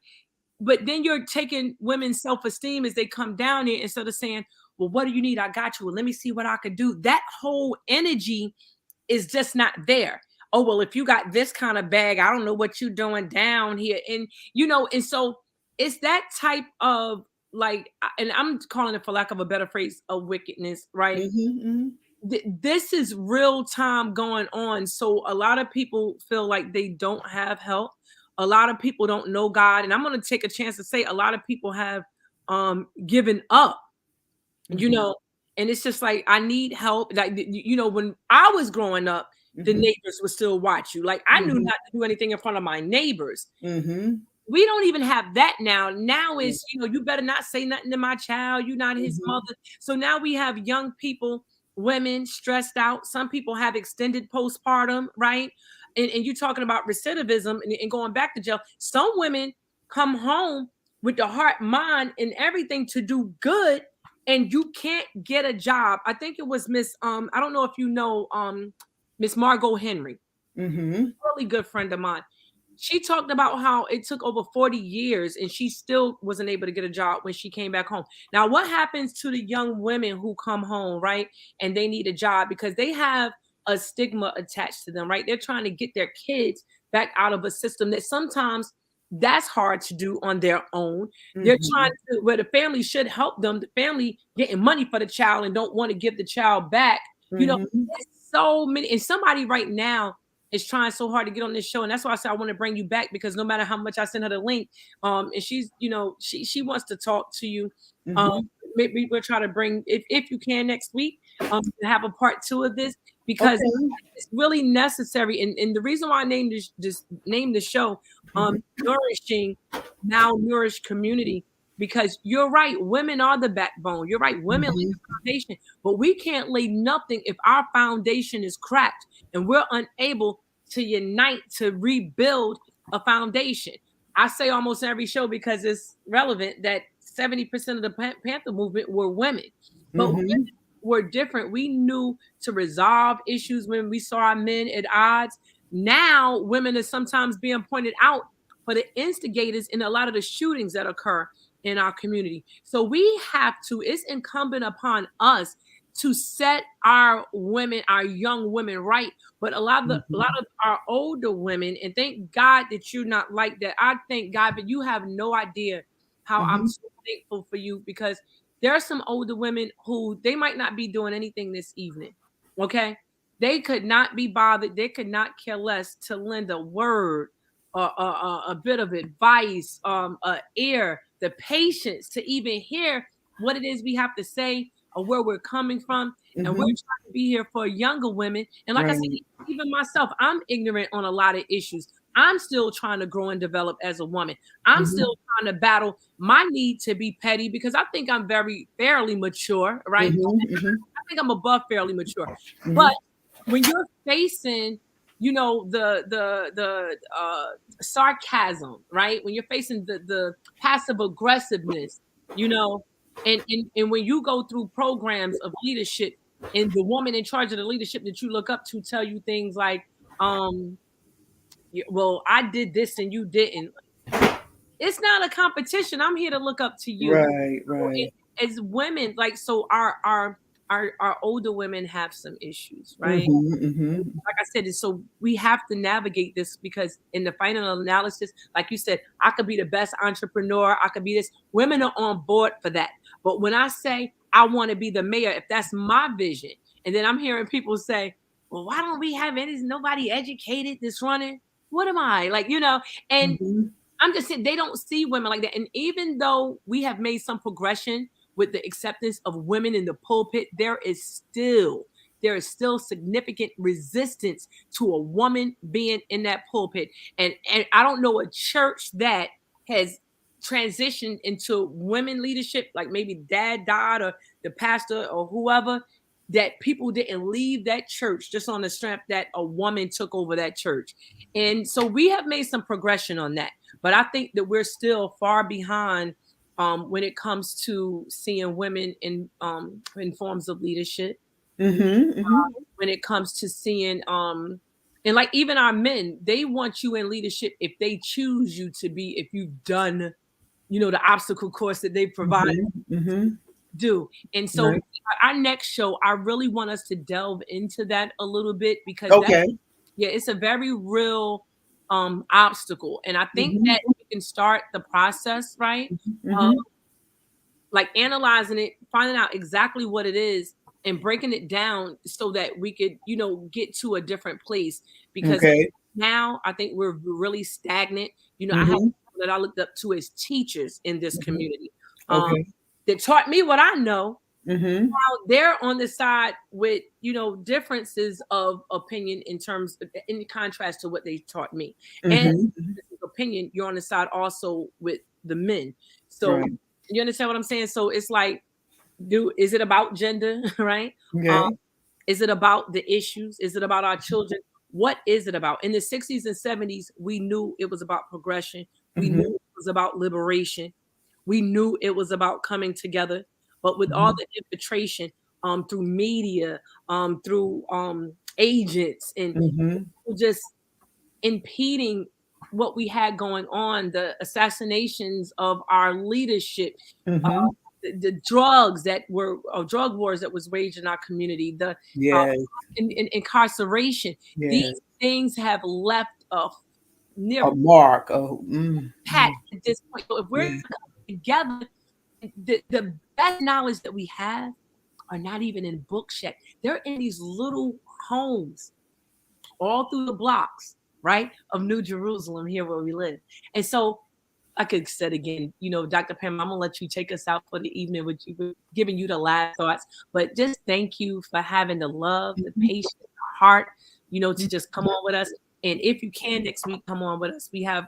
but then you're taking women's self-esteem as they come down here instead of saying, well, what do you need? I got you. Well, let me see what I could do. That whole energy is just not there. Oh, well, if you got this kind of bag, I don't know what you're doing down here. And, and so it's that type of like, and I'm calling it, for lack of a better phrase, a wickedness, right? This is real time going on. So a lot of people feel like they don't have help. A lot of people don't know God. And I'm going to take a chance to say a lot of people have given up, and it's just like, I need help. Like, when I was growing up, the neighbors would still watch you. Like, I knew not to do anything in front of my neighbors. We don't even have that now. Now is, you better not say nothing to my child. You're not his mother. So now we have young people, women stressed out. Some people have extended postpartum, right? And you're talking about recidivism and going back to jail. Some women come home with the heart, mind, and everything to do good, and you can't get a job. I think it was Miss, I don't know if you know, Miss Margot Henry, really good friend of mine. she talked about how it took over 40 years and she still wasn't able to get a job when she came back home. Now, what happens to the young women who come home, right? And they need a job because they have a stigma attached to them, right? They're trying to get their kids back out of a system that sometimes that's hard to do on their own. They're trying to, where the family should help them, the family getting money for the child and don't want to give the child back. You know, there's so many, and somebody right now is trying so hard to get on this show, and that's why I said I want to bring you back, because no matter how much I send her the link, and she's, you know, she wants to talk to you. Maybe we'll try to bring, if you can, next week, to have a part 2 of this, because it's really necessary. And the reason why I named this name the show, Nourishing Malnourished Community, because you're right, women are the backbone. You're right, women lay the foundation, but we can't lay nothing if our foundation is cracked and we're unable to unite to rebuild a foundation. I say almost every show because it's relevant that 70% of the Panther movement were women, but women were different. We knew to resolve issues when we saw our men at odds. Now women are sometimes being pointed out for the instigators in a lot of the shootings that occur in our community. So we have to, it's incumbent upon us to set our women, our young women right. But a lot of our older women, and thank God that you're not like that. I thank God, but you have no idea how I'm so thankful for you, because there are some older women who they might not be doing anything this evening. Okay. They could not be bothered. They could not care less to lend a word, a bit of advice, ear, the patience to even hear what it is we have to say or where we're coming from. And we're trying to be here for younger women. And like I said, even myself, I'm ignorant on a lot of issues. I'm still trying to grow and develop as a woman. I'm still trying to battle my need to be petty, because I think I'm fairly mature, right? I think I'm above fairly mature. But when you're facing, you know, the sarcasm, right? When you're facing the passive aggressiveness, you know, and when you go through programs of leadership, and the woman in charge of the leadership that you look up to tell you things like, well, I did this and you didn't. It's not a competition. I'm here to look up to you. Right. As women, like, so our older women have some issues, right? Like I said, so we have to navigate this, because in the final analysis, like you said, I could be the best entrepreneur. I could be this. Women are on board for that. But when I say I want to be the mayor, if that's my vision, and then I'm hearing people say, well, why don't we have nobody educated that's running? What am I? Like, you know, and I'm just saying they don't see women like that. And even though we have made some progression with the acceptance of women in the pulpit, there is still significant resistance to a woman being in that pulpit. And I don't know a church that has transitioned into women leadership, like maybe dad died or the pastor or whoever, that people didn't leave that church just on the strength that a woman took over that church. And so we have made some progression on that. But I think that we're still far behind when it comes to seeing women in forms of leadership. When it comes to seeing and like even our men, they want you in leadership if they choose you to be, if you've done, you know, the obstacle course that they provide do. And so our next show, I really want us to delve into that a little bit, because it's a very real obstacle. And I think that we can start the process, right? Like analyzing it, finding out exactly what it is and breaking it down so that we could, you know, get to a different place. Because now I think we're really stagnant. You know, I have people that I looked up to as teachers in this community that taught me what I know. Now they're on the side with, you know, differences of opinion in contrast to what they taught me. And opinion, you're on the side also with the men. So you understand what I'm saying? So it's like, is it about gender, right? Is it about the issues? Is it about our children? What is it about? In the 60s and 70s, we knew it was about progression. We knew it was about liberation. We knew it was about coming together. But with all the infiltration through media, through agents, and just impeding what we had going on, the assassinations of our leadership, Mm-hmm. the drugs that were, or drug wars that was waged in our community, the Yes. incarceration. These Yes. things have left a near A mark. Oh. pat at this point. So if we're Yeah. together, the best knowledge that we have are not even in books yet. They're in these little homes all through the blocks, right, of New Jerusalem, here where we live. And so I could say it again, Dr. Pam, I'm gonna let you take us out for the evening with you, giving you the last thoughts. But just thank you for having the love, the patience, the heart, to just come on with us. And if you can next week, come on with us. We have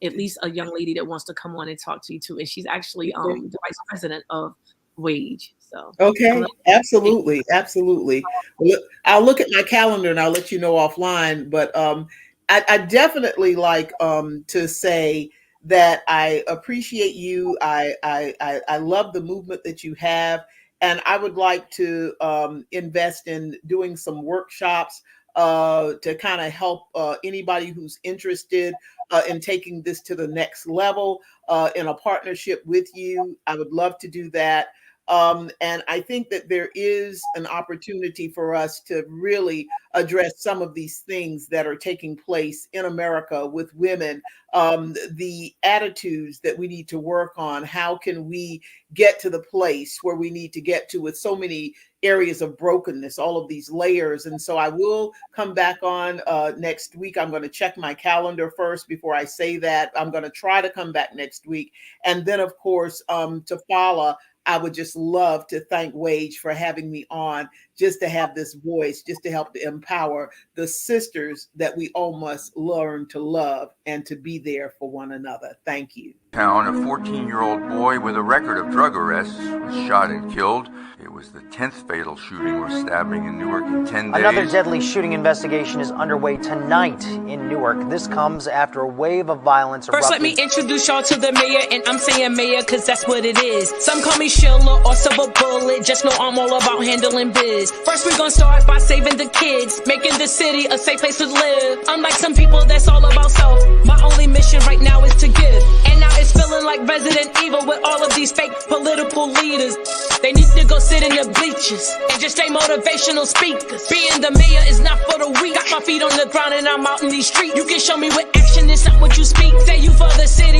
at least a young lady that wants to come on and talk to you too. And she's actually the vice president of Wage. So Okay, absolutely, absolutely. Look, I'll look at my calendar and I'll let you know offline. But I definitely like to say that I appreciate you. I love the movement that you have, and I would like to invest in doing some workshops to kind of help anybody who's interested in taking this to the next level in a partnership with you. I would love to do that. And I think that there is an opportunity for us to really address some of these things that are taking place in America with women, the attitudes that we need to work on. How can we get to the place where we need to get to with so many areas of brokenness, all of these layers? And so I will come back on next week. I'm going to check my calendar first before I say that. I'm going to try to come back next week. And then, of course, to follow, I would just love to thank Wage for having me on, just to have this voice, just to help to empower the sisters that we all must learn to love and to be there for one another. Thank you. Town, a 14-year-old boy with a record of drug arrests was shot and killed. It was the 10th fatal shooting or stabbing in Newark in 10 days. Another deadly shooting investigation is underway tonight in Newark. This comes after a wave of violence erupted. First, let me introduce y'all to the mayor, and I'm saying mayor because that's what it is. Some call me Sheila or Silver Bullet, just know I'm all about handling biz. First, we're gonna start by saving the kids, making the city a safe place to live. Unlike some people, that's all about self. My only mission right now is to give, and now it's feeling like Resident Evil with all of these fake political leaders. They need to go sit in the bleachers and just stay motivational speakers. Being the mayor is not for the weak. Got my feet on the ground and I'm out in these streets. You can show me with action, it's not what you speak. Say you for the city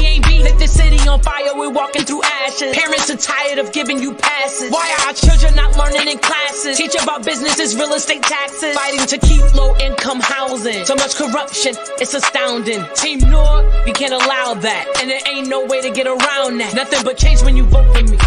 ain't beat. Lit the city on fire, we're walking through ashes. Parents are tired of giving you passes. Why are our children not learning in classes? Teach about businesses, real estate taxes. Fighting to keep low income housing. So much corruption, it's astounding. Team North, we can't allow that. And there ain't no way to get around that. Nothing but change when you vote for me.